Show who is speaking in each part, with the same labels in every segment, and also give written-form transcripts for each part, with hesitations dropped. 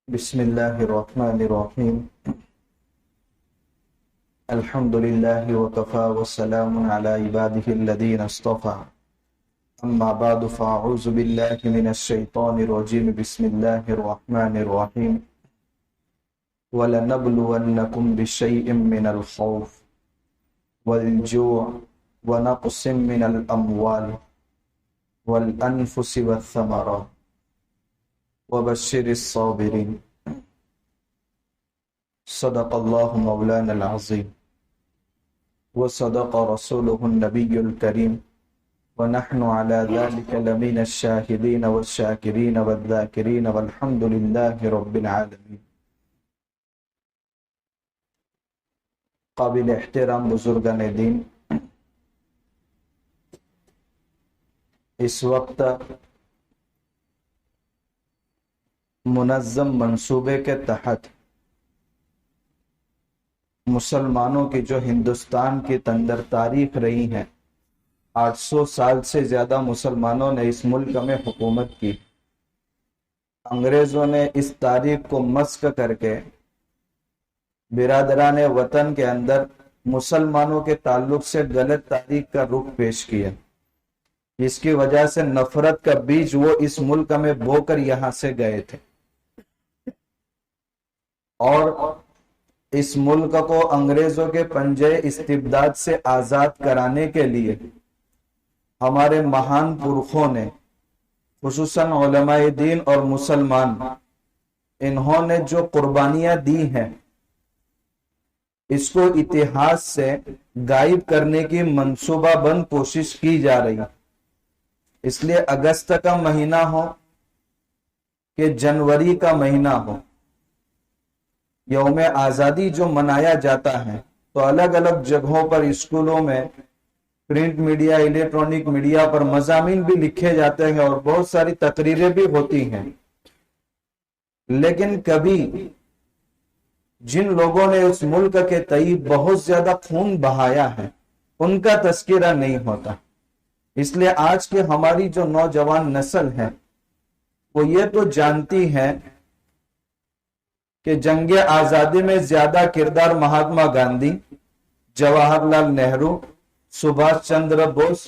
Speaker 1: بسم اللہ الرحمن الرحیم الحمد للہ وکفی والسلام علی عبادہ الذین اصطفی اما بعد فاعوذ باللہ من الشیطان الرجیم بسم اللہ الرحمن الرحیم وَلَنَبْلُوَنَّكُمْ بِشَيْءٍ مِّنَ الْخَوْفِ وَالْجُوعِ وَنَقْصٍ مِّنَ الْأَمْوَالِ وَالْأَنفُسِ وَالثَّمَرَاتِ وَبَشِّرِ الصَّابِرِينَ صدق اللہ مولانا العظیم وصدق رسولہ النبی الکریم ونحن على ذلك لمن الشاہدین والشاکرین والذاکرین والحمد للہ رب العالمین۔ قابل احترام بزرگان دین، اس وقت منظم منصوبے کے تحت مسلمانوں کی جو ہندوستان کی اندر تاریخ رہی ہے، 800 سال سے زیادہ مسلمانوں نے اس ملک میں حکومت کی۔ انگریزوں نے اس تاریخ کو مسخ کر کے برادران وطن کے اندر مسلمانوں کے تعلق سے غلط تاریخ کا رخ پیش کیا، جس کی وجہ سے نفرت کا بیج وہ اس ملک میں بو کر یہاں سے گئے تھے، اور اس ملک کو انگریزوں کے پنجے استبداد سے آزاد کرانے کے لیے ہمارے مہان پرخوں نے، خصوصاً علماء دین اور مسلمان، انہوں نے جو قربانیاں دی ہیں، اس کو اتہاس سے غائب کرنے کی منصوبہ بند کوشش کی جا رہی ہے۔ اس لیے اگست کا مہینہ ہو کہ جنوری کا مہینہ ہو، یوم آزادی جو منایا جاتا ہے تو الگ الگ جگہوں پر، اسکولوں میں، پرنٹ میڈیا، الیکٹرانک میڈیا پر مضامین بھی لکھے جاتے ہیں اور بہت ساری تقریریں بھی ہوتی ہیں، لیکن کبھی جن لوگوں نے اس ملک کے تئیں بہت زیادہ خون بہایا ہے ان کا تذکرہ نہیں ہوتا۔ اس لیے آج کے ہماری جو نوجوان نسل ہے وہ یہ تو جانتی ہے کہ جنگ آزادی میں زیادہ کردار مہاتما گاندھی، جواہر لال نہرو، سبھاش چندر بوس،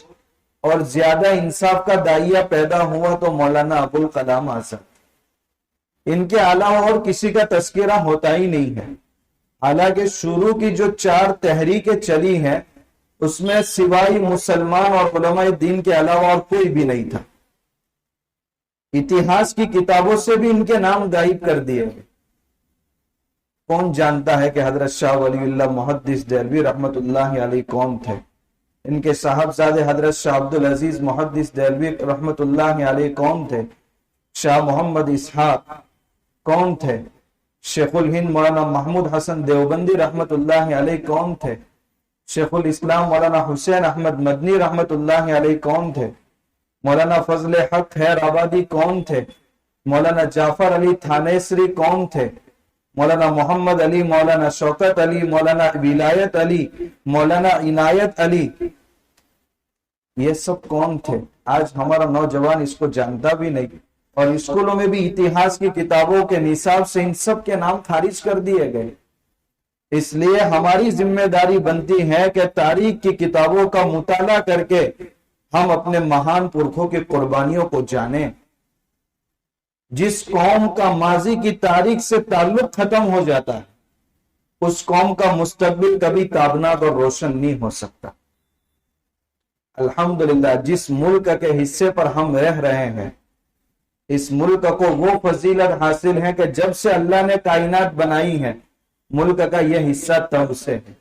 Speaker 1: اور زیادہ انصاف کا داعیہ پیدا ہوا تو مولانا ابوالکلام آزاد۔ ان کے علاوہ اور کسی کا تذکرہ ہوتا ہی نہیں ہے۔ حالانکہ شروع کی جو 4 تحریکیں چلی ہیں اس میں سوائے مسلمان اور علماء دین کے علاوہ اور کوئی بھی نہیں تھا۔ اتہاس کی کتابوں سے بھی ان کے نام غائب کر دیے گئے۔ کون جانتا ہے کہ حضرت شاہ ولی اللہ محدث دہلوی رحمت اللہ علیہ کون تھے؟ ان کے صاحبزادے حضرت شاہ عبدالعزیز محدث دہلوی رحمت اللہ علیہ کون تھے؟ شاہ محمد اسحاق کون تھے؟ شیخ الہند مولانا محمود حسن دیوبندی رحمت اللہ علیہ کون تھے؟ شیخ الاسلام مولانا حسین احمد مدنی رحمت اللہ علیہ کون تھے؟ مولانا فضل حق خیر آبادی کون تھے؟ مولانا جعفر علی تھانیسری کون تھے؟ مولانا محمد علی، مولانا شوکت علی، مولانا ولایت علی، مولانا عنایت علی، یہ سب کون تھے؟ آج ہمارا نوجوان اس کو جانتا بھی نہیں، اور اسکولوں میں بھی اتہاس کی کتابوں کے نصاب سے ان سب کے نام خارج کر دیے گئے۔ اس لیے ہماری ذمہ داری بنتی ہے کہ تاریخ کی کتابوں کا مطالعہ کر کے ہم اپنے مہان پرکھوں کی قربانیوں کو جانیں۔ جس قوم کا ماضی کی تاریخ سے تعلق ختم ہو جاتا ہے، اس قوم کا مستقبل کبھی تابناک اور روشن نہیں ہو سکتا۔ الحمدللہ جس ملک کے حصے پر ہم رہ رہے ہیں، اس ملک کو وہ فضیلت حاصل ہے کہ جب سے اللہ نے کائنات بنائی ہے، ملک کا یہ حصہ تب سے ہے،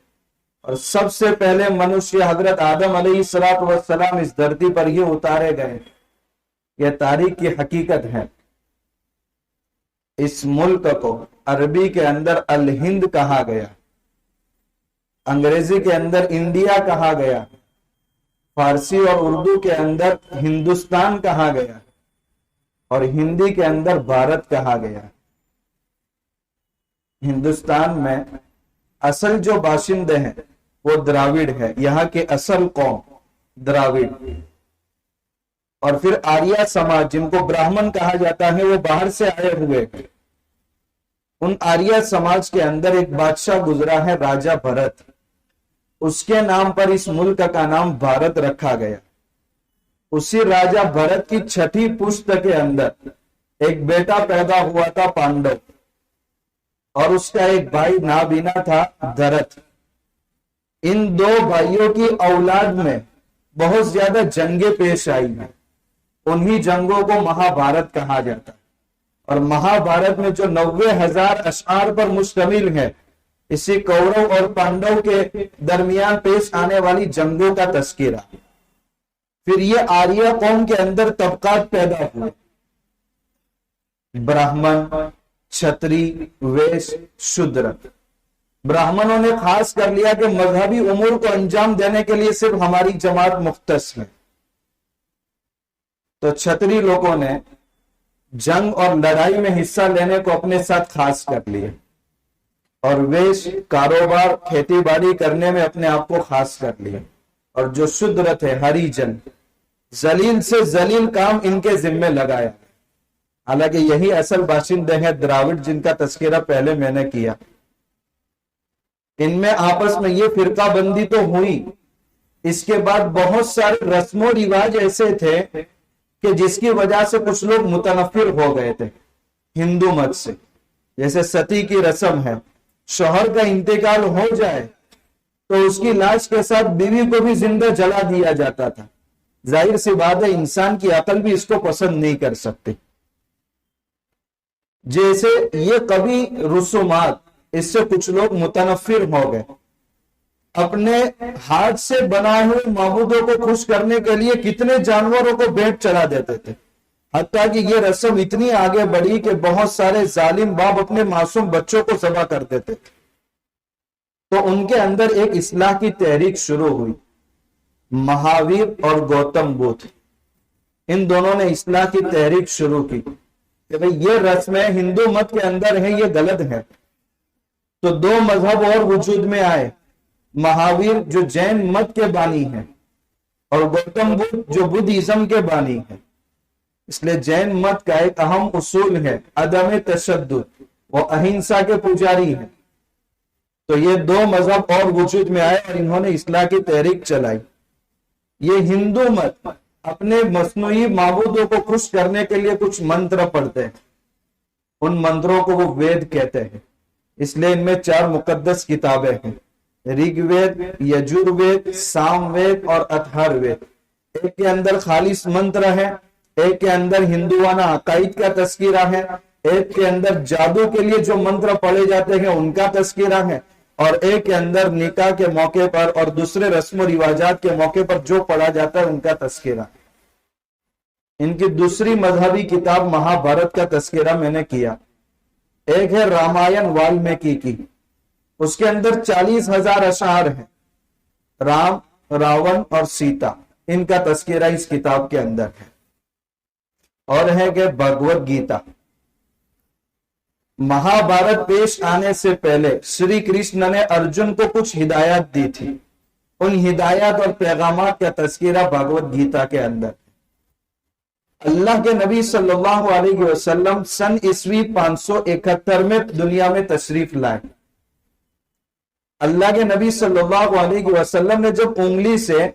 Speaker 1: اور سب سے پہلے منشیہ حضرت آدم علیہ السلام اس دھرتی پر یہ اتارے گئے۔ یہ تاریخ کی حقیقت ہے۔ اس ملک کو عربی کے اندر الہند کہا گیا، انگریزی کے اندر انڈیا کہا گیا، فارسی اور اردو کے اندر ہندوستان کہا گیا، اور ہندی کے اندر بھارت کہا گیا۔ ہندوستان میں اصل جو باشندے ہیں وہ دراوڑ ہے، یہاں کی اصل قوم دراوڑ، اور پھر آریہ سماج جن کو براہمن کہا جاتا ہے وہ باہر سے آئے ہوئے ہیں. ان آریہ سماج کے اندر ایک بادشاہ گزرا ہے راجا بھرت. اس کے نام پر اس ملک کا نام بھارت رکھا گیا. اسی راجا بھرت کی چھٹی پشت کے اندر ایک بیٹا پیدا ہوا تھا پانڈو، اور اس کا ایک بھائی نابینا تھا دھرت. ان دو بھائیوں کی اولاد میں بہت زیادہ جنگیں پیش آئی ہیں. انہی جنگوں کو مہابھارت کہا جاتا ہے. اور مہابھارت میں جو 90,000 اشعار پر مشتمل ہے، اسی کورو اور پانڈو کے درمیان پیش آنے والی جنگوں کا تذکرہ. پھر یہ آریہ قوم کے اندر طبقات پیدا ہوئے، براہمن، چھتری، ویش، شودر. براہمنوں نے خاص کر لیا کہ مذہبی امور کو انجام دینے کے لیے صرف ہماری جماعت مختص ہے. تو چھتری لوگوں نے جنگ اور لڑائی میں حصہ لینے کو اپنے ساتھ خاص کر لیے، اور ویش کاروبار کھیتی باڑی کرنے میں اپنے آپ کو خاص کر لیا. اور جو شودر تھے، ہریجن، ذلیل سے ذلیل کام ان کے ذمے لگایا. حالانکہ یہی اصل باشندے ہیں دراوڑ، جن کا تذکرہ پہلے میں نے کیا. ان میں آپس میں یہ فرقہ بندی تو ہوئی. اس کے بعد بہت سارے رسم و رواج ایسے تھے کہ جس کی وجہ سے کچھ لوگ متنفر ہو گئے تھے ہندو مت سے. جیسے ستی کی رسم ہے، شوہر کا انتقال ہو جائے تو اس کی لاش کے ساتھ بیوی کو بھی زندہ جلا دیا جاتا تھا. ظاہر سی بات ہے انسان کی عقل بھی اس کو پسند نہیں کر سکتی. جیسے یہ کبھی رسومات، اس سے کچھ لوگ متنفر ہو گئے. اپنے ہاتھ سے بنائے ہوئے معبودوں کو خوش کرنے کے لیے کتنے جانوروں کو بھیٹ چلا دیتے تھے. حتیٰ کہ یہ رسم اتنی آگے بڑھی کہ بہت سارے ظالم باپ اپنے معصوم بچوں کو ذبح کر دیتے تھے. تو ان کے اندر ایک اصلاح کی تحریک شروع ہوئی. مہاویر اور گوتم بدھ، ان دونوں نے اصلاح کی تحریک شروع کی کہ بھئی یہ رسمیں ہندو مت کے اندر ہیں، یہ غلط ہے. تو دو مذہب اور وجود میں آئے، مہاویر جو جین مت کے بانی ہیں اور گوتم بدھ جو بدھزم کے بانی ہیں. اس لیے جین مت کا ایک اہم اصول ہے عدم تشدد، وہ اہنسا کے پجاری ہیں. تو یہ دو مذہب اور وجود میں آئے اور انہوں نے اصلاح کی تحریک چلائی. یہ ہندو مت اپنے مصنوعی معبودوں کو خوش کرنے کے لیے کچھ منتر پڑھتے ہیں. ان منتروں کو وہ وید کہتے ہیں. اس لیے ان میں 4 مقدس کتابیں ہیں، رگ وید، یجور وید، سام وید اور اتھر وید. ایک کے اندر خالص منتر ہے، ایک کے اندر ہندوانہ عقائد کا تذکرہ ہے، ایک کے اندر جادو کے لیے جو منتر پڑھے جاتے ہیں ان کا تذکرہ ہے، اور ایک کے اندر نکاح کے موقع پر اور دوسرے رسم و رواجات کے موقع پر جو پڑھا جاتا ہے ان کا تذکرہ. ان کی دوسری مذہبی کتاب مہابھارت کا تذکرہ میں نے کیا. ایک ہے رامائن والمیکی کی، اس کے اندر 40,000 اشعار ہیں. رام، راون اور سیتا، ان کا تذکرہ اس کتاب کے اندر ہے. اور ہے کہ بھگوت گیتا. مہابھارت پیش آنے سے پہلے شری کرشن نے ارجن کو کچھ ہدایات دی تھی. ان ہدایات اور پیغامات کا تذکرہ بھگوت گیتا کے اندر. اللہ کے نبی صلی اللہ علیہ وسلم سن عیسوی 571 میں دنیا میں تشریف لائے. اللہ کے نبی صلی اللہ علیہ وسلم نے جب انگلی سے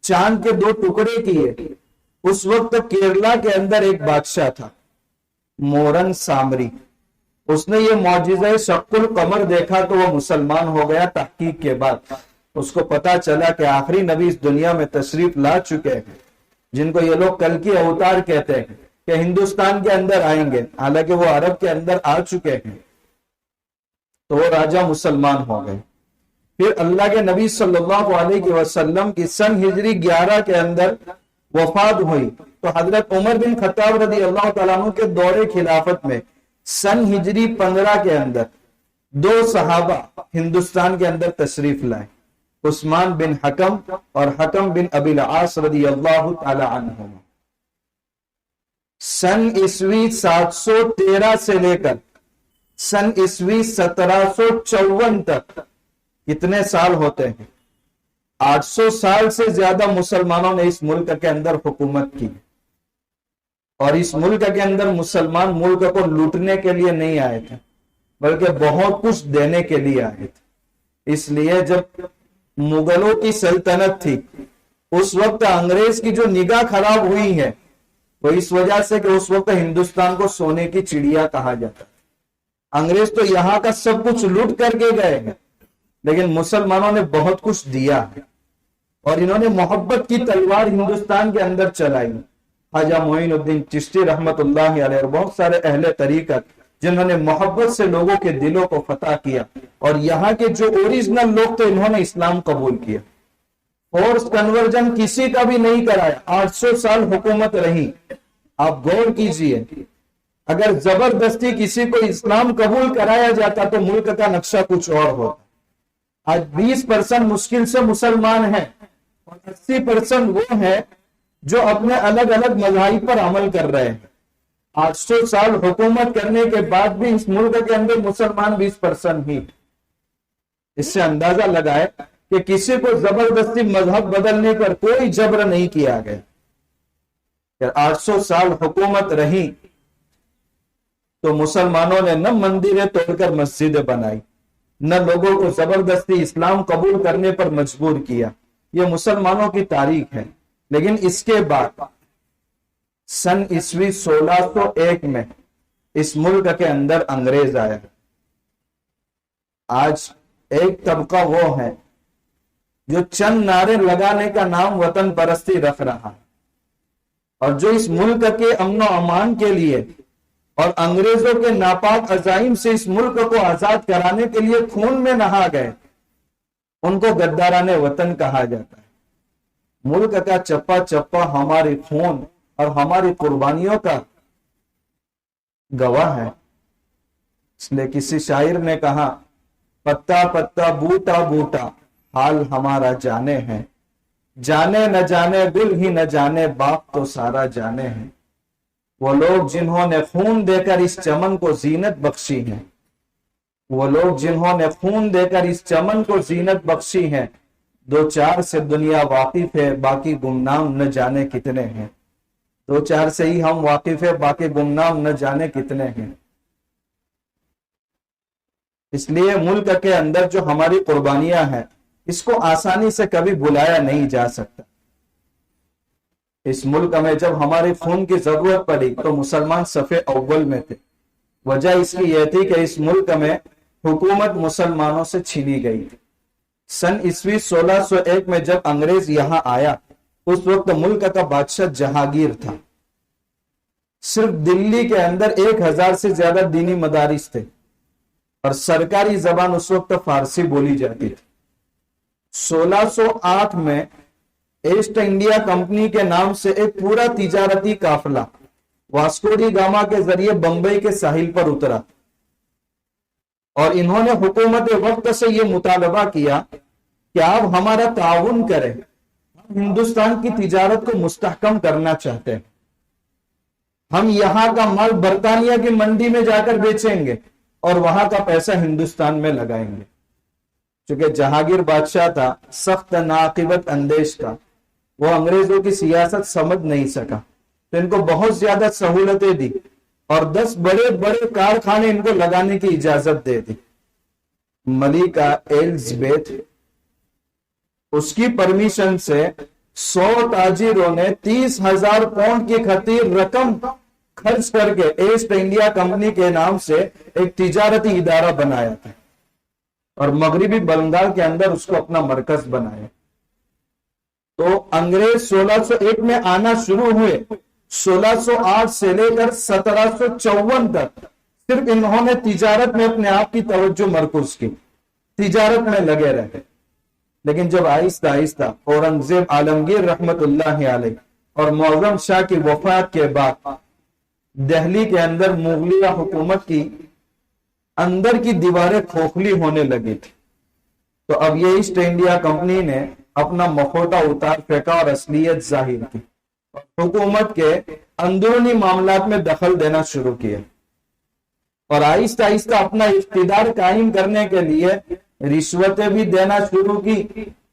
Speaker 1: چاند کے 2 ٹکڑے کیے، اس وقت کیرلا کے اندر ایک بادشاہ تھا مورن سامری. اس نے یہ معجزہ شق القمر دیکھا تو وہ مسلمان ہو گیا. تحقیق کے بعد اس کو پتا چلا کہ آخری نبی اس دنیا میں تشریف لا چکے ہیں، جن کو یہ لوگ کل کی اوتار کہتے ہیں، کہ ہندوستان کے اندر آئیں گے، حالانکہ وہ عرب کے اندر آ چکے ہیں. تو وہ راجہ مسلمان ہو گئے. پھر اللہ کے نبی صلی اللہ علیہ وسلم کی سن ہجری 11 کے اندر وفات ہوئی. تو حضرت عمر بن خطاب رضی اللہ تعالیٰ عنہ کے دور خلافت میں سن ہجری 15 کے اندر 2 صحابہ ہندوستان کے اندر تشریف لائے، عثمان بن حکم اور حکم بن ابی العاص رضی اللہ تعالی عنہ. سن عیسوی 713 سے لے کر سن عیسوی 1754 تک کتنے سال ہوتے ہیں؟ 800 سال سے زیادہ مسلمانوں نے اس ملک کے اندر حکومت کی. اور اس ملک کے اندر مسلمان ملک کو لوٹنے کے لیے نہیں آئے تھے بلکہ بہت کچھ دینے کے لیے آئے تھے۔ اس لیے جب مغلوں کی سلطنت تھی اس وقت انگریز کی جو نگاہ خراب ہوئی ہے وہ اس وجہ سے کہ اس وقت ہندوستان کو سونے کی چڑیا کہا جاتا تھا۔ انگریز تو یہاں کا سب کچھ لوٹ کر کے گئے ہیں لیکن مسلمانوں نے بہت کچھ دیا ہے اور انہوں نے محبت کی تلوار ہندوستان کے اندر چلائی۔ خواجہ معین الدین چشتی رحمت اللہ علیہ اور بہت سارے اہل طریقت جنہوں نے محبت سے لوگوں کے دلوں کو فتح کیا اور یہاں کے جو اوریجنل لوگ تھے انہوں نے اسلام قبول کیا۔ فورس کنورژن کسی کا بھی نہیں کرایا، 800 سال حکومت رہی۔ آپ غور کیجئے، اگر زبردستی کسی کو اسلام قبول کرایا جاتا تو ملک کا نقشہ کچھ اور ہوتا۔ آج 20% مشکل سے مسلمان ہیں اور 80% وہ ہیں جو اپنے الگ الگ مذاہب پر عمل کر رہے ہیں۔ 800 سال حکومت کرنے کے بعد بھی اس ملک کے اندر مسلمان 20% ہی۔ اس سے اندازہ لگائے کہ کسی کو زبردستی مذہب بدلنے پر کوئی جبر نہیں کیا گیا۔ 800 سال حکومت رہی تو مسلمانوں نے نہ مندریں توڑ کر مسجدیں بنائی، نہ لوگوں کو زبردستی اسلام قبول کرنے پر مجبور کیا۔ یہ مسلمانوں کی تاریخ ہے۔ لیکن اس کے بعد سن عیسوی 1601 میں اس ملک کے اندر انگریز آیا۔ آج ایک طبقہ وہ ہے جو چند نعرے لگانے کا نام وطن پرستی رکھ رہا ہے اور جو اس ملک کے امن و امان کے لیے اور انگریزوں کے ناپاک عزائم سے اس ملک کو آزاد کرانے کے لیے خون میں نہا گئے، ان کو غداران وطن کہا جاتا ہے۔ ملک کا چپا چپا ہماری خون اور ہماری قربانیوں کا گواہ ہے۔ اس لیے کسی شاعر نے کہا، پتا پتا بوٹا بوٹا حال ہمارا جانے ہیں، جانے نہ جانے گل ہی نہ جانے باپ تو سارا جانے ہیں۔ وہ لوگ جنہوں نے خون دے کر اس چمن کو زینت بخشی ہے، وہ لوگ جنہوں نے خون دے کر اس چمن کو زینت بخشی ہے، دو چار سے دنیا واقف ہے باقی گمنام نہ جانے کتنے ہیں۔ دو چار سے ہی ہم واقف ہے، باقی گمنام نہ جانے کتنے ہیں۔ اس لیے ملک کے اندر جو ہماری قربانیاں ہیں اس کو آسانی سے کبھی بلایا نہیں جا سکتا۔ اس ملک میں جب ہمارے خون کی ضرورت پڑی تو مسلمان صف اول میں تھے۔ وجہ اس کی یہ تھی کہ اس ملک میں حکومت مسلمانوں سے چھینی گئی تھی۔ سن عیسوی 1601 میں جب انگریز یہاں آیا اس وقت ملک کا بادشاہ جہانگیر تھا۔ صرف دلی کے اندر 1000 سے زیادہ دینی مدارس تھے اور سرکاری زبان اس وقت فارسی بولی جاتی تھی۔ 1608 میں ایسٹ انڈیا کمپنی کے نام سے ایک پورا تجارتی قافلہ واسکو ڈی گاما کے ذریعے بمبئی کے ساحل پر اترا اور انہوں نے حکومت وقت سے یہ مطالبہ کیا کہ آپ ہمارا تعاون کریں، ہم ہندوستان کی تجارت کو مستحکم کرنا چاہتے ہیں، ہم یہاں کا مال برطانیہ کی منڈی میں جا کر بیچیں گے اور وہاں کا پیسہ ہندوستان میں لگائیں گے۔ چونکہ جہانگیر بادشاہ تھا سخت ناقبت اندیش کا، وہ انگریزوں کی سیاست سمجھ نہیں سکا تو ان کو بہت زیادہ سہولتیں دی اور 10 بڑے بڑے کارخانے ان کو لگانے کی اجازت دے دی۔ ملکہ ایلزبیتھ اس کی پرمیشن سے 100 تاجروں نے 30,000 پاؤنڈ کی خطیر رقم خرچ کر کے ایسٹ انڈیا کمپنی کے نام سے ایک تجارتی ادارہ بنایا تھا اور مغربی بنگال کے اندر اس کو اپنا مرکز بنایا۔ تو انگریز 1601 میں آنا شروع ہوئے، 1608 سے لے کر 1754 تک صرف انہوں نے تجارت میں اپنے آپ کی توجہ مرکوز کی، تجارت میں لگے رہے۔ لیکن جب آہستہ آہستہ اورنگزیب عالمگیر رحمت اللہ علیہ اور معظم شاہ کی وفات کے بعد دہلی کے اندر مغلیہ حکومت کی اندر کی دیواریں کھوکھلی ہونے لگی تھی تو اب یہ ایسٹ انڈیا کمپنی نے اپنا مخوٹا اتار پھینکا اور اصلیت ظاہر کی، حکومت کے اندرونی معاملات میں دخل دینا شروع کیا اور آہستہ آہستہ اپنا اقتدار قائم کرنے کے لیے رشوتیں بھی دینا شروع کی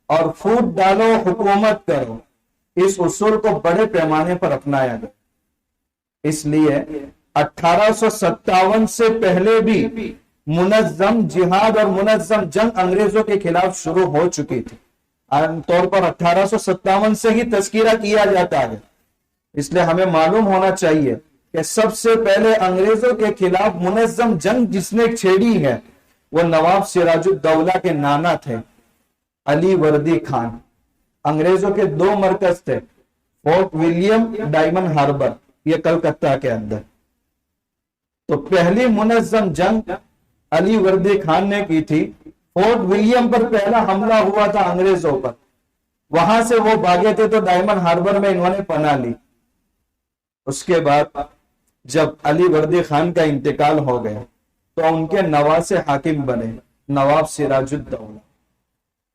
Speaker 1: اور فوٹ ڈالو حکومت کرو، اس اصول کو بڑے پیمانے پر اپنایا گیا۔ اس لیے 1857 سے پہلے بھی منظم جہاد اور منظم جنگ انگریزوں کے خلاف شروع ہو چکی تھی. عام طور پر 1857 سے ہی تذکرہ کیا جاتا ہے. اس لیے ہمیں معلوم ہونا چاہیے کہ سب سے پہلے انگریزوں کے خلاف منظم جنگ جس نے چھیڑی ہے وہ نواب سراج الدولہ کے نانا تھے، علی وردی خان. انگریزوں کے 2 مرکز تھے، فورٹ ولیم، ڈائمنڈ ہاربر، یہ کلکتہ کے اندر. تو پہلی منظم جنگ علی وردی خان نے کی تھی. فورٹ ولیم پر پہلا حملہ ہوا تھا انگریزوں پر، وہاں سے وہ بھاگے تھے تو ڈائمنڈ ہاربر میں انہوں نے پناہ لی. اس کے بعد جب علی وردی خان کا انتقال ہو گیا تو ان کے نواسے حاکم بنے، نواب سراج الدولہ.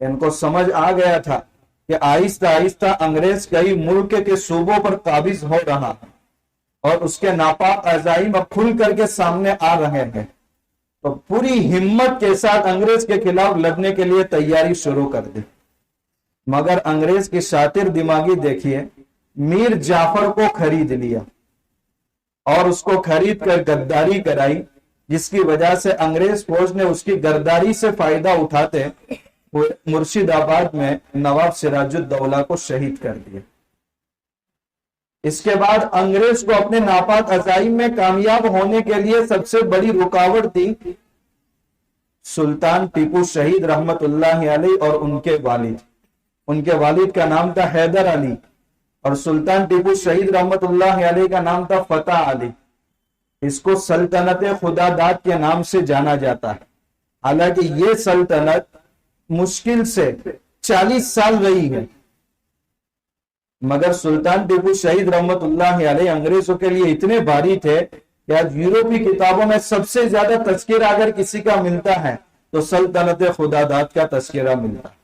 Speaker 1: ان کو سمجھ آ گیا تھا کہ آہستہ آہستہ انگریز کئی ملک کے صوبوں پر قابض ہو رہا ہے اور اس کے ناپاک عزائم اب کھل کر کے سامنے آ رہے ہیں. تو پوری ہمت کے ساتھ انگریز کے خلاف لڑنے کے لیے تیاری شروع کر دی. مگر انگریز کی شاطر دماغی دیکھیے، میر جعفر کو خرید لیا اور اس کو خرید کر غداری کرائی، جس کی وجہ سے انگریز فوج نے اس کی غداری سے فائدہ اٹھاتے مرشد آباد میں نواب سراج الدولہ کو شہید کر دیا. اس کے بعد انگریز کو اپنے ناپاک عزائم میں کامیاب ہونے کے لیے سب سے بڑی رکاوٹ تھی سلطان ٹیپو شہید رحمت اللہ علیہ اور ان کے والد. ان کے والد کا نام تھا حیدر علی اور سلطان ٹیپو شہید رحمت اللہ علیہ کا نام تھا فتح علی. اس کو سلطنت خدا داد کے نام سے جانا جاتا ہے. حالانکہ یہ سلطنت مشکل سے 40 سال رہی ہے، مگر سلطان ٹیپو شہید رحمت اللہ علیہ انگریزوں کے لیے اتنے بھاری تھے کہ آج یورپی کتابوں میں سب سے زیادہ تذکرہ اگر کسی کا ملتا ہے تو سلطنت خدا داد کا تذکرہ ملتا ہے.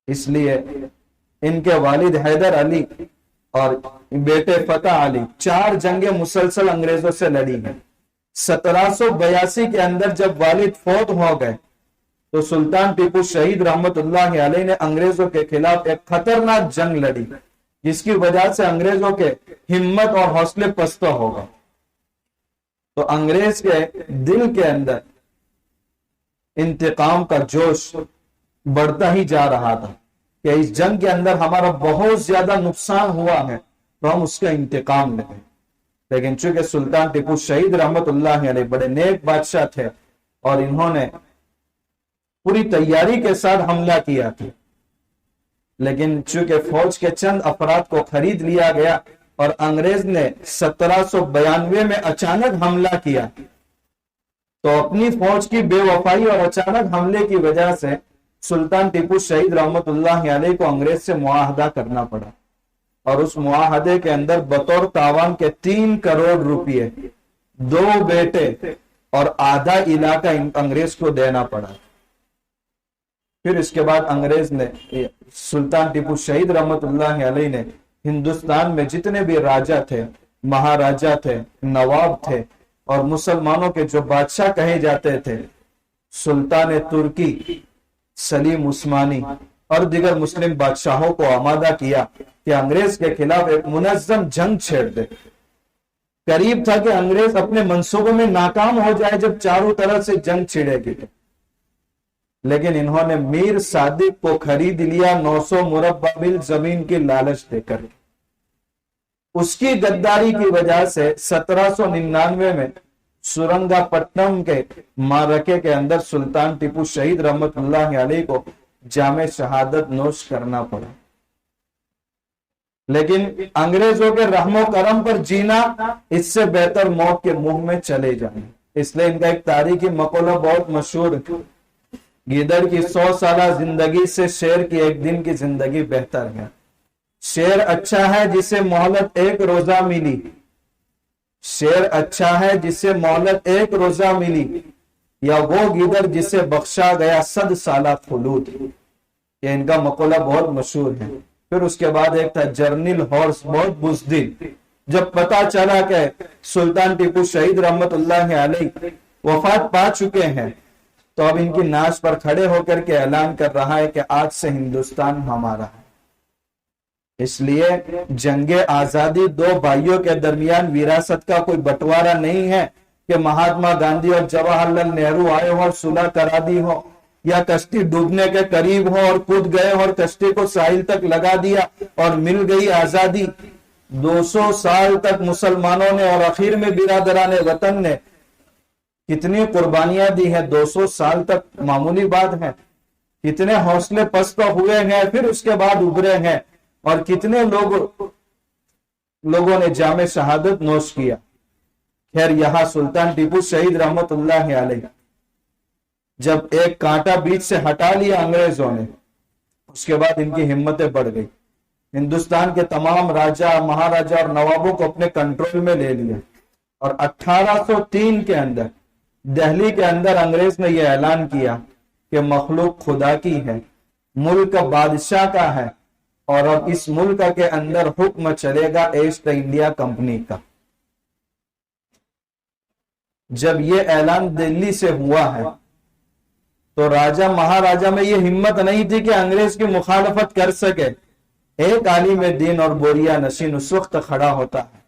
Speaker 1: اس لیے ان کے والد حیدر علی اور بیٹے فتح علی 4 جنگیں مسلسل انگریزوں سے لڑی ہیں. 1782 کے اندر جب والد فوت ہو گئے تو سلطان ٹیپو شہید رحمت اللہ علیہ نے انگریزوں کے خلاف ایک خطرناک جنگ لڑی، جس کی وجہ سے انگریزوں کے ہمت اور حوصلے پست ہو گئے. تو انگریز کے دل کے اندر انتقام کا جوش بڑھتا ہی جا رہا تھا کہ اس جنگ کے اندر ہمارا بہت زیادہ نقصان ہوا ہے تو ہم اس کا انتقام لیں. لیکن چونکہ سلطان ٹیپو شہید رحمت اللہ علیہ بڑے نیک بادشاہ تھے اور انہوں نے پوری تیاری کے ساتھ حملہ کیا تھا، لیکن چونکہ فوج کے چند افراد کو خرید لیا گیا اور انگریز نے 1792 میں اچانک حملہ کیا تو اپنی فوج کی بے وفائی اور اچانک حملے کی وجہ سے سلطان ٹیپو شہید رحمت اللہ علیہ کو انگریز سے معاہدہ کرنا پڑا اور اس معاہدے کے اندر بطور تاوان کے 3 کروڑ روپے، 2 بیٹے اور آدھا علاقہ انگریز کو دینا پڑا. پھر اس کے بعد انگریز نے سلطان ٹیپو شہید رحمت اللہ علیہ نے ہندوستان میں جتنے بھی راجہ تھے، مہاراجہ تھے، نواب تھے اور مسلمانوں کے جو بادشاہ کہے جاتے تھے، سلطان ترکی، سلیم عثمانی اور دیگر مسلم بادشاہوں کو آمادہ کیا کہ انگریز کے خلاف ایک منظم جنگ چھیڑ دے. قریب تھا کہ انگریز اپنے منصوبوں میں ناکام ہو جائے جب چاروں طرف سے جنگ چھڑے گی، لیکن انہوں نے میر صادق کو خرید لیا 900 مربع میل زمین کی لالچ دے کر. اس کی غداری کی وجہ سے 1799 میں سرنگا پٹنم کے معرکے کے اندر سلطان ٹیپو شہید رحمت اللہ علیہ کو جام شہادت نوش کرنا پڑا. لیکن انگریزوں کے رحم و کرم پر جینا اس سے بہتر موت کے منہ میں چلے جانا. اس لیے ان کا ایک تاریخی مقولہ بہت مشہور ہے، گیدڑ کی 100 سالہ زندگی سے شیر کی 1 دن کی زندگی بہتر ہے. شیر اچھا ہے جسے مہلت 1 روزہ ملی، شیر اچھا ہے جسے مہلت 1 روزہ ملی، یا وہ گیدڑ جسے بخشا گیا 100 سالہ خلود. یہ ان کا مقولہ بہت مشہور ہے. پھر اس کے بعد ایک تھا جرنل ہارس، بہت بزدل. جب پتا چلا کہ سلطان ٹیپو شہید رحمت اللہ علیہ وفات پا چکے ہیں تو اب ان کی ناش پر کھڑے ہو کر کے اعلان کر رہا ہے کہ آج سے ہندوستان ہمارا ہے. اس لیے جنگ آزادی دو بھائیوں کے درمیان وراثت کا کوئی بٹوارا نہیں ہے کہ مہاتما گاندھی اور جواہر لال نہرو آئے ہو اور صلح کرا دی ہو، یا کشتی ڈوبنے کے قریب ہو اور کود گئے اور کشتی کو ساحل تک لگا دیا اور مل گئی آزادی۔ 200 سال تک مسلمانوں نے اور اخیر میں برادران وطن نے کتنی قربانیاں دی ہیں۔ 200 سال تک معمولی بات ہے، کتنے حوصلے پست ہوئے ہیں، پھر اس کے بعد ابھرے ہیں، اور کتنے لوگوں نے جام شہادت نوش کیا۔ خیر، یہاں سلطان ٹیپو شہید رحمت اللہ علیہ جب ایک کانٹا بیچ سے ہٹا لیا انگریزوں نے، اس کے بعد ان کی ہمتیں بڑھ گئی، ہندوستان کے تمام راجا، مہاراجا اور نوابوں کو اپنے کنٹرول میں لے لیا، اور 1803 کے اندر دہلی کے اندر انگریز نے یہ اعلان کیا کہ مخلوق خدا کی ہے، ملک بادشاہ کا ہے، اور اب اس ملک کے اندر حکم چلے گا ایسٹ انڈیا کمپنی کا۔ جب یہ اعلان دلی سے ہوا ہے تو راجا مہاراجا میں یہ ہمت نہیں تھی کہ انگریز کی مخالفت کر سکے۔ ایک عالم دین اور بوریا نشین اس وقت کھڑا ہوتا ہے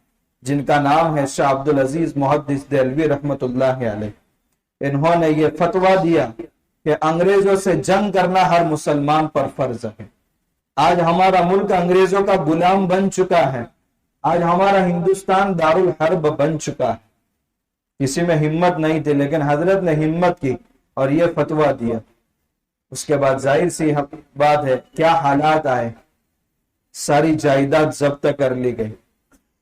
Speaker 1: جن کا نام ہے شاہ عبدالعزیز محدث دہلوی رحمت اللہ علیہ۔ انہوں نے یہ فتویٰ دیا کہ انگریزوں سے جنگ کرنا ہر مسلمان پر فرض ہے۔ آج ہمارا ملک انگریزوں کا غلام بن چکا ہے، آج ہمارا ہندوستان دارالحرب بن چکا ہے۔ کسی میں ہمت نہیں تھی، لیکن حضرت نے ہمت کی اور یہ فتویٰ دیا۔ اس کے بعد ظاہر سی بات ہے کیا حالات آئے، ساری جائیداد ضبط کر لی گئی،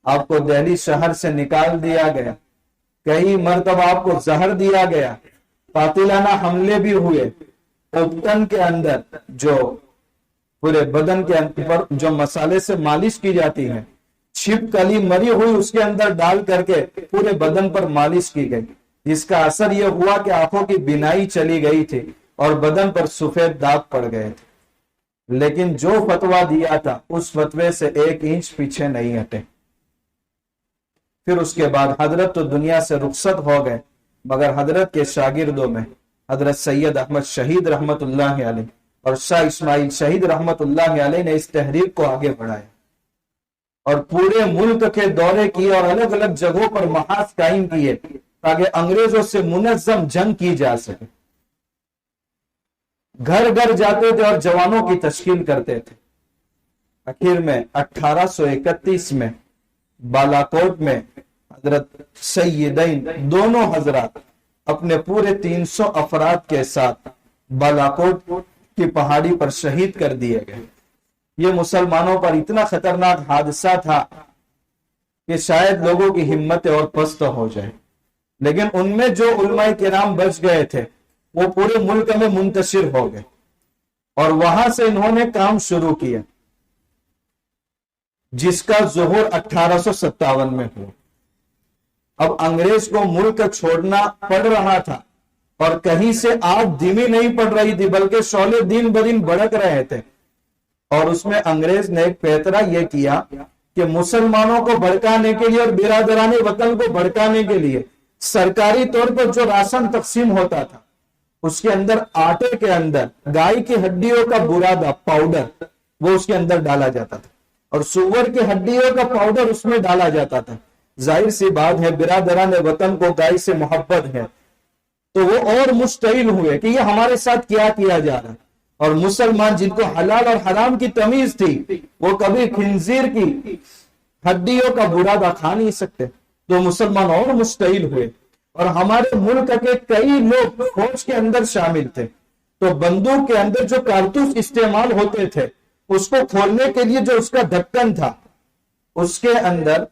Speaker 1: آپ کو دہلی شہر سے نکال دیا گیا، کئی مرتبہ آپ کو زہر دیا گیا، قاتلانہ حملے بھی ہوئے۔ اوپٹن کے اندر جو پورے بدن کے پر جو مسالے سے مالش کی جاتی ہے، چھپ کلی مری ہوئی اس کے اندر ڈال کر کے پورے بدن پر مالش کی گئی، جس کا اثر یہ ہوا کہ آنکھوں کی بینائی چلی گئی تھی اور بدن پر سفید داغ پڑ گئے تھے۔ لیکن جو فتویٰ دیا تھا اس فتوے سے 1 انچ پیچھے نہیں ہٹے۔ پھر اس کے بعد حضرت تو دنیا سے رخصت ہو گئے، مگر حضرت کے شاگردوں میں حضرت سید احمد شہید رحمت اللہ علیہ اور شاہ اسماعیل شہید رحمت اللہ علیہ نے اس تحریک کو آگے بڑھایا اور پورے ملک کے دورے کیے اور الگ الگ جگہوں پر محاذ قائم کیے تاکہ انگریزوں سے منظم جنگ کی جا سکے۔ گھر گھر جاتے تھے اور جوانوں کی تشکیل کرتے تھے۔ آخر میں 1831 میں بالاکوٹ میں حضرت سیدین دونوں حضرات اپنے پورے 300 افراد کے ساتھ بالاکوٹ کی پہاڑی پر شہید کر دیے گئے۔ یہ مسلمانوں پر اتنا خطرناک حادثہ تھا کہ شاید لوگوں کی ہمتیں اور پست ہو جائے، لیکن ان میں جو علماء کرام بچ گئے تھے وہ پورے ملک میں منتشر ہو گئے اور وہاں سے انہوں نے کام شروع کیا، جس کا ظہور 1857 میں ہوا۔ اب انگریز کو ملک چھوڑنا پڑ رہا تھا اور کہیں سے آگ دھیمی نہیں پڑ رہی تھی، بلکہ شعلے دن بدن بھڑک رہے تھے، اور اس میں انگریز نے ایک پیترا یہ کیا کہ مسلمانوں کو بھڑکانے کے لیے اور برادران وطن کو بھڑکانے کے لیے سرکاری طور پر جو راشن تقسیم ہوتا تھا اس کے اندر آٹے کے اندر گائے کی ہڈیوں کا برادہ پاؤڈر وہ اس کے اندر ڈالا جاتا تھا اور سور کی ہڈیوں کا پاؤڈر اس میں ڈالا جاتا تھا۔ ظاہر سی بات ہے برادران وطن کو گائے سے محبت ہے تو وہ اور مشتعل ہوئے کہ یہ ہمارے ساتھ کیا کیا جا رہا ہے، اور مسلمان جن کو حلال اور حرام کی تمیز تھی وہ کبھی خنزیر کی ہڈیوں کا برادہ کھا نہیں سکتے، تو مسلمان اور مشتعل ہوئے۔ اور ہمارے ملک کے کئی لوگ فوج کے اندر شامل تھے، تو بندوق کے اندر جو کارتوس استعمال ہوتے تھے اس کو کھولنے کے لیے جو اس کا ڈھکن تھا اس کے اندر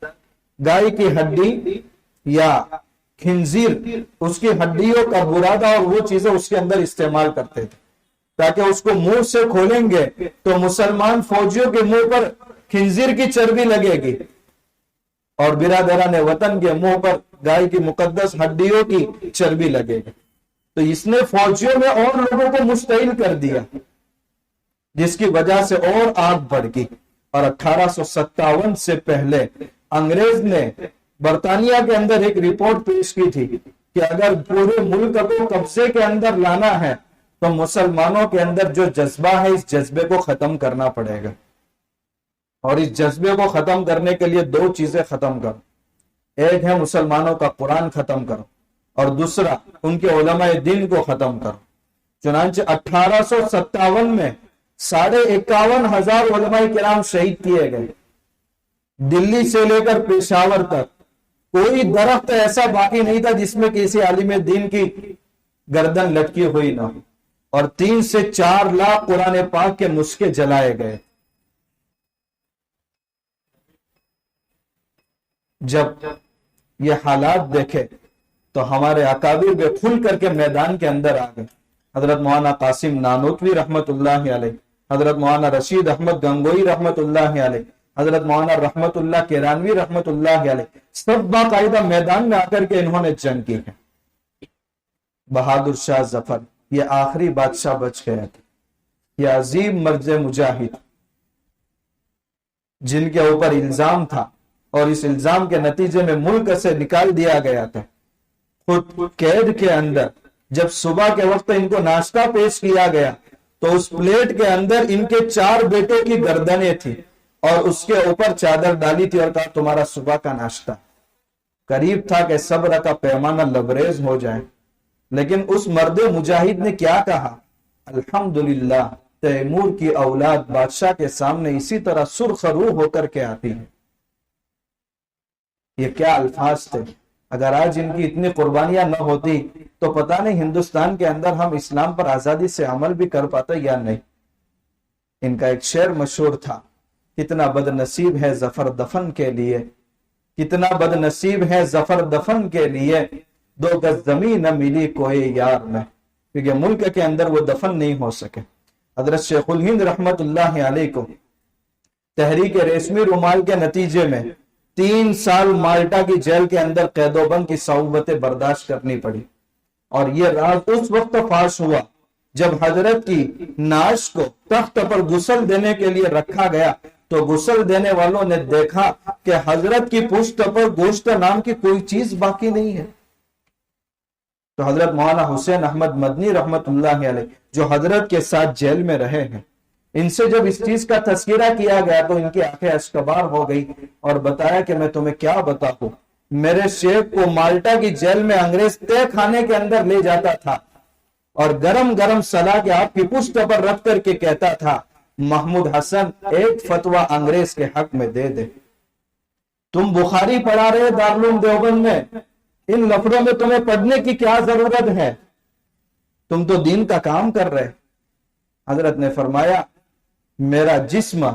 Speaker 1: گائے کی ہڈی یا خنزیر اس کی ہڈیوں کا برادہ اور وہ چیزیں اس کے اندر استعمال کرتے تھے تاکہ اس کو منہ سے کھولیں گے تو مسلمان فوجیوں کے منہ پر خنزیر کی چربی لگے گی اور برادران وطن کے منہ پر گائے کی مقدس ہڈیوں کی چربی لگے گی۔ تو اس نے فوجیوں میں اور لوگوں کو مشتعل کر دیا، جس کی وجہ سے اور آگ بڑھ گئی، اور 1857 سے پہلے انگریز نے برطانیہ کے اندر ایک رپورٹ پیش کی تھی کہ اگر پورے ملک کو قبضے کے اندر لانا ہے تو مسلمانوں کے اندر جو جذبہ ہے اس جذبے کو ختم کرنا پڑے گا۔ اور اس جذبے کو ختم کرنے کے لیے دو چیزیں ختم کرو. ایک ہے مسلمانوں کا قرآن ختم کرو اور دوسرا ان کے علماء دین کو ختم کرو. چنانچہ 1857 میں 51,500 علماء کرام شہید کیے گئے. دلی سے لے کر پشاور تک کوئی درخت ایسا باقی نہیں تھا جس میں کسی عالم دین کی گردن لٹکی ہوئی نہ ہو. اور 3 سے 4 لاکھ قرآن پاک کے نسخے جلائے گئے. جب یہ حالات دیکھے تو ہمارے اکابر بے کھل کر کے میدان کے اندر آ گئے. حضرت مولانا قاسم نانوتوی رحمت اللہ علیہ، حضرت مولانا رشید احمد گنگوئی رحمت اللہ علیہ، حضرت مولانا رحمت اللہ کیرانوی رحمت اللہ علیہ، سب باقاعدہ میدان میں آ کر کے انہوں نے جنگ کی ہے. بہادر شاہ ظفر یہ آخری بادشاہ بچ گئے تھے. یہ عظیم مرد مجاہد جن کے اوپر الزام تھا اور اس الزام کے نتیجے میں ملک سے نکال دیا گیا تھا. خود قید کے اندر جب صبح کے وقت ان کو ناشتہ پیش کیا گیا تو اس پلیٹ کے اندر ان کے 4 بیٹوں کی گردنیں تھی اور اس کے اوپر چادر ڈالی تھی اور کہا تمہارا صبح کا ناشتہ. قریب تھا کہ صبر کا پیمانہ لبریز ہو جائے، لیکن اس مرد مجاہد نے کیا کہا؟ الحمدللہ تیمور کی اولاد بادشاہ کے سامنے اسی طرح سرخ روح ہو کر کے آتی ہے. یہ کیا الفاظ تھے! اگر آج ان کی اتنی قربانیاں نہ ہوتی تو پتہ نہیں ہندوستان کے اندر ہم اسلام پر آزادی سے عمل بھی کر پاتے یا نہیں. ان کا ایک شعر مشہور تھا، کتنا بد نصیب ہے ظفر دفن کے لیے، کتنا بد نصیب ہے ظفر دفن کے لیے، 2 گز زمین نہ ملی کوئی یار میں. کیونکہ ملک کے اندر وہ دفن نہیں ہو سکے. حضرت شیخ الہند رحمت اللہ علیہ کو تحریک ریشمی رومال کے نتیجے میں 3 سال مالٹا کی جیل کے اندر قید و بند کی صعوبتیں برداشت کرنی پڑی. اور یہ راز اس وقت فاش ہوا جب حضرت کی نعش کو تخت پر غسل دینے کے لیے رکھا گیا تو غسل دینے والوں نے دیکھا کہ حضرت کی پشت پر گوشت نام کی کوئی چیز باقی نہیں ہے. تو حضرت مولانا حسین احمد مدنی رحمت اللہ علیہ جو حضرت کے ساتھ جیل میں رہے ہیں، ان سے جب اس چیز کا تذکرہ کیا گیا تو ان کی آنکھیں اشکبار ہو گئی اور بتایا کہ میں تمہیں کیا بتاؤں، میرے شیخ کو مالٹا کی جیل میں انگریز تہ خانے کے اندر لے جاتا تھا اور گرم گرم سلا کے آپ کی پشت پر رکھ کر کے کہتا تھا محمود حسن ایک فتویٰ انگریز کے حق میں دے دے. تم بخاری پڑھا رہے دارالعلوم دیوبند میں، ان لفظوں میں تمہیں پڑھنے کی کیا ضرورت ہے؟ تم تو دین کا کام کر رہے. حضرت نے فرمایا میرا جسم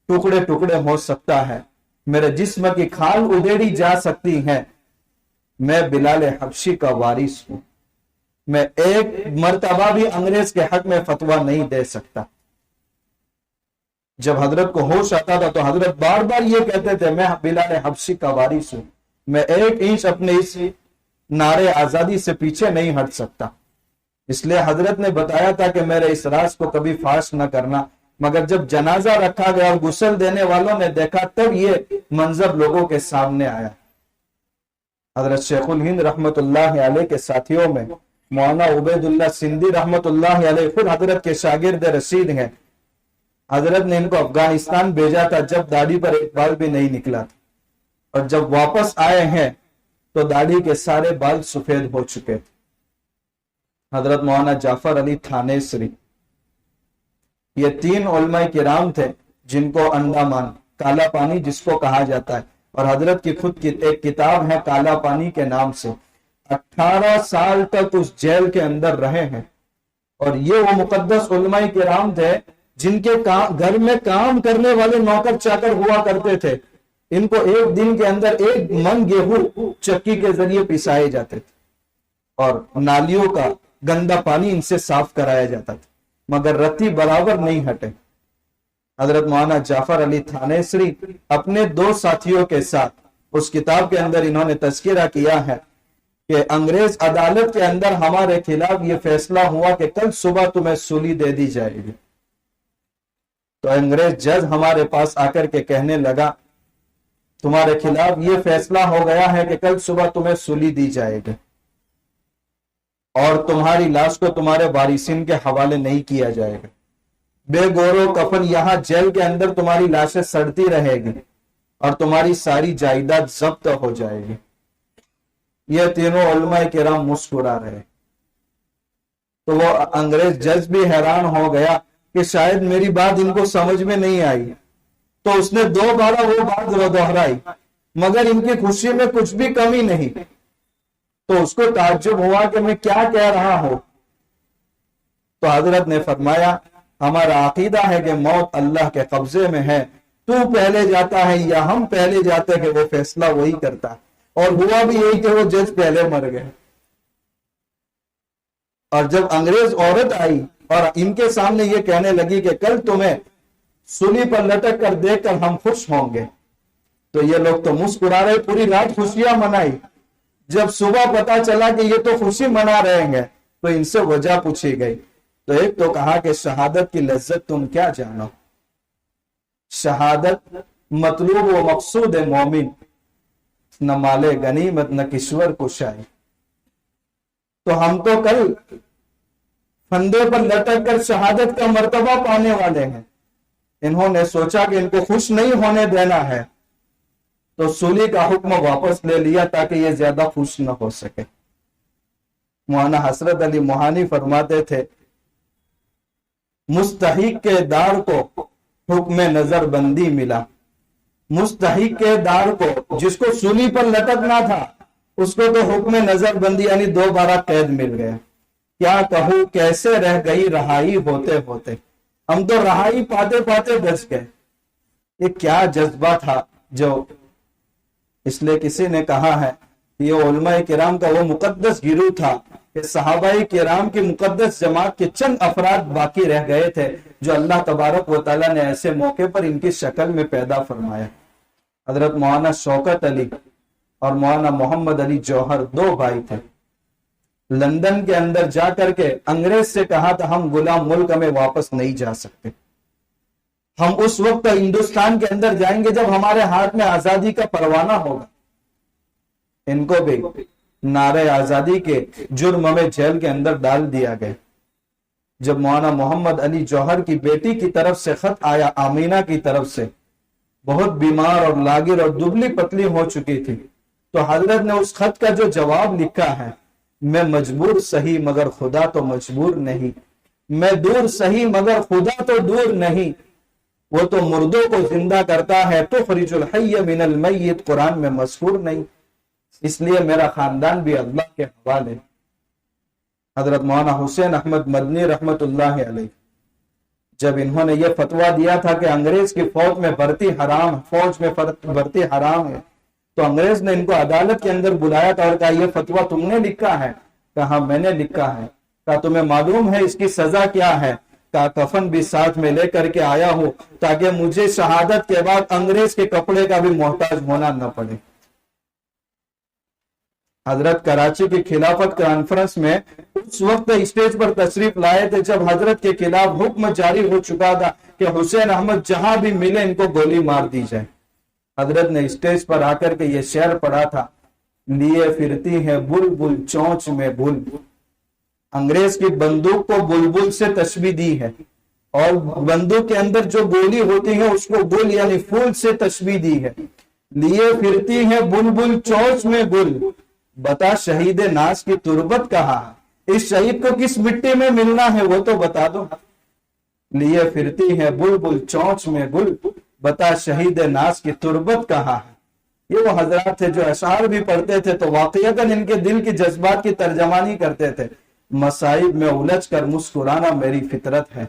Speaker 1: ٹکڑے ٹکڑے ہو سکتا ہے، میرے جسم کی کھال ادھیڑی جا سکتی ہے، میں بلال حبشی کا وارث ہوں، میں ایک مرتبہ بھی انگریز کے حق میں فتویٰ نہیں دے سکتا. جب حضرت کو ہوش آتا تھا تو حضرت بار بار یہ کہتے تھے میں بلال حبشی کا وارث ہوں، میں 1 انچ اپنے اس نعرے آزادی سے پیچھے نہیں ہٹ سکتا. اس لیے حضرت نے بتایا تھا کہ میرے اس راز کو کبھی فاش نہ کرنا. مگر جب جنازہ رکھا گیا اور غسل دینے والوں نے دیکھا تب یہ منظر لوگوں کے سامنے آیا. حضرت شیخ الہند رحمت اللہ علیہ کے ساتھیوں میں مولانا عبید اللہ سندھی رحمت اللہ علیہ خود حضرت کے شاگرد رشید ہیں. حضرت نے ان کو افغانستان بھیجا تھا جب داڑھی پر ایک بال بھی نہیں نکلا تھا، اور جب واپس آئے ہیں تو داڑھی کے سارے بال سفید ہو چکے تھے. حضرت مولانا جعفر علی تھانیسری، یہ 3 علماء کرام تھے جن کو انڈامان کالا پانی جس کو کہا جاتا ہے، اور حضرت کی خود کی ایک کتاب ہے کالا پانی کے نام سے، 18 سال تک اس جیل کے اندر رہے ہیں. اور یہ وہ مقدس علماء کرام تھے جن کے گھر میں کام کرنے والے نوکر چاکر ہوا کرتے تھے. ان کو ایک دن کے اندر 1 من گیہوں چکی کے ذریعے پیسائے جاتے تھے اور نالیوں کا گندا پانی ان سے صاف کرایا جاتا تھا، مگر رتی برابر نہیں ہٹے. حضرت مولانا جعفر علی تھانیسری اپنے 2 ساتھیوں کے ساتھ اس کتاب کے اندر انہوں نے تذکرہ کیا ہے کہ انگریز عدالت کے اندر ہمارے خلاف یہ فیصلہ ہوا کہ کل صبح تمہیں سولی دے دی جائے گی. تو انگریز جج ہمارے پاس آ کر کے کہنے لگا تمہارے خلاف یہ فیصلہ ہو گیا ہے کہ کل صبح تمہیں سولی دی جائے گی اور تمہاری لاش کو تمہارے وارثین کے حوالے نہیں کیا جائے گا. بے گور و کفن یہاں جیل کے اندر تمہاری لاشیں سڑتی رہے گی اور تمہاری ساری جائیداد ضبط ہو جائے گی۔ یہ تینوں علماء کرام مسکرا رہے۔ تو وہ انگریز جج بھی حیران ہو گیا کہ شاید میری بات ان کو سمجھ میں نہیں آئی، تو اس نے دوبارہ وہ بات دہرائی، مگر ان کی خوشی میں کچھ بھی کمی نہیں۔ تو اس کو تعجب ہوا کہ میں کیا کہہ رہا ہوں۔ تو حضرت نے فرمایا ہمارا عقیدہ ہے کہ موت اللہ کے قبضے میں ہے، تو پہلے جاتا ہے یا ہم پہلے جاتے ہیں وہ فیصلہ وہی کرتا ہے۔ اور ہوا بھی یہی کہ وہ جج پہلے مر گئے۔ اور جب انگریز عورت آئی اور ان کے سامنے یہ کہنے لگی کہ کل تمہیں سولی پر لٹک کر دیکھ کر ہم خوش ہوں گے، تو یہ لوگ تو مسکرا رہے، پوری رات خوشیاں منائی۔ جب صبح پتا چلا کہ یہ تو خوشی منا رہے ہیں تو ان سے وجہ پوچھی گئی، تو ایک تو کہا کہ شہادت کی لذت تم کیا جانو؟ شہادت مطلوب و مقصود مومن، نہ مال غنیمت نہ کشور کشائی۔ تو ہم تو کل پھندے پر لٹک کر شہادت کا مرتبہ پانے والے ہیں۔ انہوں نے سوچا کہ ان کو خوش نہیں ہونے دینا ہے، تو سولی کا حکم واپس لے لیا تاکہ یہ زیادہ خوش نہ ہو سکے۔ مولانا حسرت علی موہانی فرماتے تھے مستحق کے دار کو حکم نظر بندی ملا۔ مستحق کے دار کو، جس کو سولی پر لٹکنا تھا، اس کو تو حکم نظر بندی یعنی دوبارہ قید مل گیا۔ کیا کہوں کیسے رہ گئی رہائی ہوتے ہوتے، ہم تو رہائی پاتے پاتے بچ گئے۔ یہ کیا جذبہ تھا جو، اس لیے کسی نے کہا ہے کہ یہ علماء کرام کا وہ مقدس گروہ تھا کہ صحابہ کرام کی مقدس جماعت کے چند افراد باقی رہ گئے تھے جو اللہ تبارک و تعالیٰ نے ایسے موقع پر ان کی شکل میں پیدا فرمایا۔ حضرت مولانا شوکت علی اور مولانا محمد علی جوہر دو بھائی تھے۔ لندن کے اندر جا کر کے انگریز سے کہا تھا ہم غلام ملک میں واپس نہیں جا سکتے، ہم اس وقت ہندوستان کے اندر جائیں گے جب ہمارے ہاتھ میں آزادی کا پروانہ ہوگا۔ ان کو بھی نعرے آزادی کے جرم میں جیل کے اندر ڈال دیا گیا۔ جب مولانا محمد علی جوہر کی بیٹی کی طرف سے خط آیا، آمینہ کی طرف سے، بہت بیمار اور لاغر اور دبلی پتلی ہو چکی تھی، تو حضرت نے اس خط کا جو جواب لکھا ہے، میں مجبور سہی مگر خدا تو مجبور نہیں، میں دور سہی مگر خدا تو دور نہیں، وہ تو مردوں کو زندہ کرتا ہے، تخرج الحی من المیت قرآن میں مذکور نہیں، اس لیے میرا خاندان بھی اللہ کے حوالے۔ حضرت مولانا حسین احمد مدنی رحمت اللہ علیہ جب انہوں نے یہ فتویٰ دیا تھا کہ انگریز کی فوج میں بھرتی حرام ہے، تو انگریز نے ان کو عدالت کے اندر بلایا تھا اور کہا یہ فتویٰ تم نے لکھا ہے؟ کہا میں نے لکھا ہے۔ کہا تمہیں معلوم ہے اس کی سزا کیا ہے؟ کہا کفن بھی ساتھ میں لے کر کے آیا ہوں تاکہ مجھے شہادت کے بعد انگریز کے کپڑے کا بھی محتاج ہونا نہ پڑے۔ حضرت کراچی کی خلافت کانفرنس میں اس وقت اسٹیج پر تشریف لائے تھے جب حضرت کے خلاف حکم جاری ہو چکا تھا کہ حسین احمد جہاں بھی ملے ان کو گولی مار دی جائے۔ حضرت نے اسٹیج پر آ کر کے یہ شعر پڑھا تھا، لیے پھرتی ہے بلبل چونچ میں بل۔ انگریز کی بندوق کو بلبل سے تشبیہ دی ہے، اور بندوق کے اندر جو گولی ہوتی ہے اس کو گل یعنی پھول سے تشبیہ دی ہے۔ لیے پھرتی ہے بلبل چونچ میں گل، بتا شہید ناز کی تربت کہاں، اس شہید کو کس مٹی میں ملنا ہے وہ تو بتا دو۔ لیے پھرتی ہے بلبل چونچ میں گل، بتا شہید ناز کی تربت کہاں ہے۔ یہ وہ حضرات تھے جو اشعار بھی پڑھتے تھے تو واقعتاً ان کے دل کی جذبات کی ترجمانی کرتے تھے۔ مصائب میں الجھ کر مسکرانا میری فطرت ہے،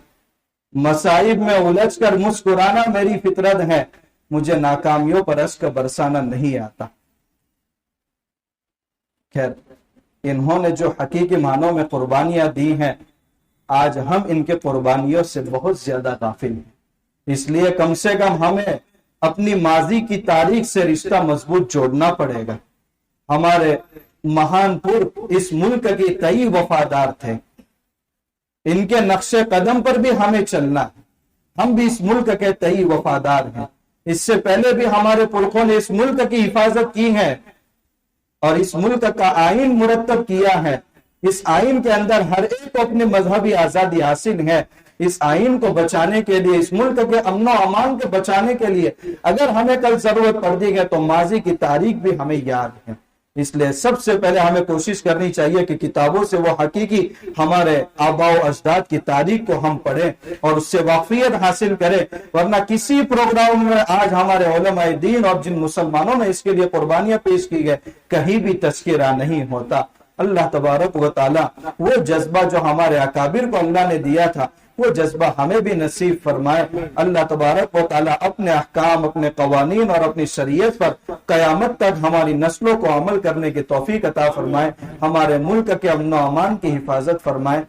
Speaker 1: مصائب میں الجھ کر مسکرانا میری فطرت ہے، مجھے ناکامیوں پر اشک برسانا نہیں آتا۔ خیر، انہوں نے جو حقیقی معنوں میں قربانیاں دی ہیں، آج ہم ان کے قربانیوں سے بہت زیادہ غافل ہیں۔ اس لیے کم سے کم ہمیں اپنی ماضی کی تاریخ سے رشتہ مضبوط جوڑنا پڑے گا۔ ہمارے مہان پور اس ملک کے کئی وفادار تھے، ان کے نقش قدم پر بھی ہمیں چلنا ہے۔ ہم بھی اس ملک کے کئی وفادار ہیں، اس سے پہلے بھی ہمارے پرکھوں نے اس ملک کی حفاظت کی ہے اور اس ملک کا آئین مرتب کیا ہے۔ اس آئین کے اندر ہر ایک کو اپنی مذہبی آزادی حاصل ہے، اس آئین کو بچانے کے لیے, اس ملک کے امن و امان کے بچانے کے لیے اگر ہمیں کل ضرورت پڑ دی گئی تو ماضی کی تاریخ بھی ہمیں یاد ہے. اس لیے سب سے پہلے ہمیں کوشش کرنی چاہیے کہ کتابوں سے وہ حقیقی ہمارے آباء و اجداد کی تاریخ کو ہم پڑھیں اور اس سے واقفیت حاصل کریں, ورنہ کسی پروگرام میں آج ہمارے علماء دین اور جن مسلمانوں نے اس کے لیے قربانیاں پیش کی گئے کہیں بھی تذکرہ نہیں ہوتا. اللہ تبارک و تعالی وہ جذبہ جو ہمارے اکابر کو اللہ نے دیا تھا وہ جذبہ ہمیں بھی نصیب فرمائے. اللہ تبارک و تعالی اپنے احکام, اپنے قوانین اور اپنی شریعت پر قیامت تک ہماری نسلوں کو عمل کرنے کی توفیق عطا فرمائے. ہمارے ملک کے امن و امان کی حفاظت فرمائے.